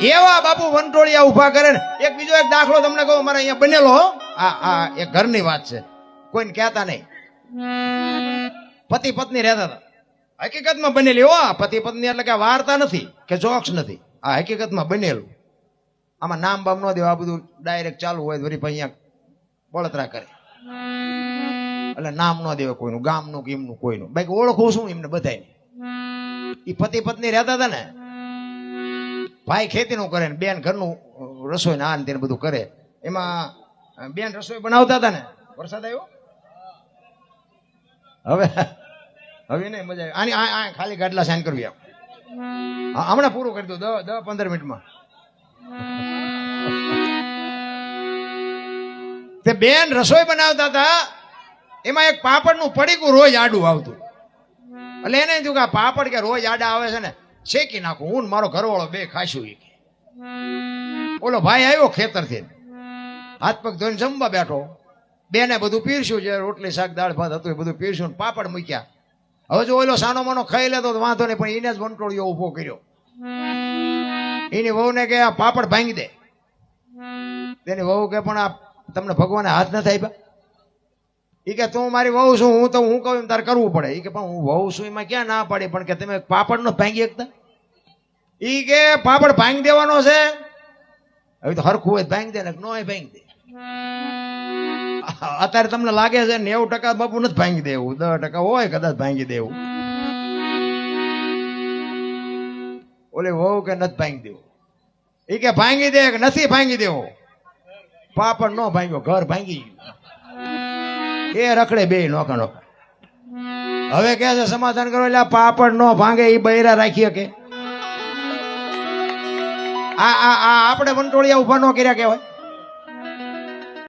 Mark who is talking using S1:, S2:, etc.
S1: એવા બાપુ વંટોળિયા ઉભા કરે ને. એક બીજો એક દાખલો તમને કહું, મારે અહીંયા બનેલો હો. આ એક ઘરની વાત છે, કોઈને કહેતા નહીં. પતિ પત્ની રહેતા હતા, હકીકતમાં બનેલી હો. પતિ પત્ની એટલે કે વાર્તા નથી કે જોક્સ નથી, આ હકીકતમાં બનેલું. આમાં નામ બામ ન દેવા, આ બધું ડાયરેક્ટ ચાલુ હોય વળી પછી અહીંયા બળતરા કરે. એટલે નામ ન દેવે કોઈનું, ગામનું કે એમનું કોઈનું, બાકી ઓળખું શું એમને બધાને. એ પતિ પત્ની રહેતા હતા ને, ભાઈ ખેતીનું કરે ને બેન ઘરનું રસોઈ ને આ ને તેને બધું કરે. એમાં બેન રસોઈ બનાવતા હતા ને, વરસાદ આવ્યો હવે નહીં મજા આવી. આની ખાલી ગાડલા સાઈન કરવી આપ. હમણાં પૂરું કરી દો 10-15 મિનિટમાં. તે બેન રસોઈ બનાવતા હતા, એમાં એક પાપડનું પડીકું રોજ આડું આવતું. એટલે એને થયું કે આ પાપડ કે રોજ આડા આવે છે ને, શેકી નાખું, હું મારો ઘરવાળો બે ખાશું. ઓલો ભાઈ આવ્યો ખેતરથી, હાથ પગ ધોઈને જમવા બેઠો. બેને બધું પીરસ્યું છે, રોટલી શાક દાળ ભાત હતું એ બધું પીરસ્યું, પાપડ મૂક્યા. હવે જો ઓલો સાનો માનો ખાઈ લેતો તો વાંધો નહીં, પણ એને જ વંટોળિયો ઉભો કર્યો. એની વહુને કે આ પાપડ ભાંગી દે. તેની વહુ કે પણ આ તમને ભગવાને હાથ ન થાય. એ કે તું મારી વહુ છું, હું તો હું કહું તારે કરવું પડે. એ કે પણ હું વહુ છું એમાં ક્યાં ના પાડી, પણ કે તમે પાપડ નો ભાંગી શકતા. એ કે પાપડ ભાંગી દેવાનો છે. હવે તો હરખું હોય ભાંગી દે ને નો ભાંગી દે. અત્યારે તમને લાગે છે 90% બાપુ નથી ભાંગી દેવું, 10% હોય કદાચ ભાંગી દેવું. ઓલે વહુ કે નથી ભાંગી દેવું. એ કે ભાંગી દે કે નથી ભાંગી દેવો. પાપડ નો ભાંગ્યો, ઘર ભાંગી ગયું. એ રખડે બે નોખા નોખા. હવે કે છે સમાધાન કરો, એટલે પાપડ નો ભાંગે એ બૈરા રાખીએ કે આ આપણે વંટોળિયા ઉભા ન કર્યા કહેવાય.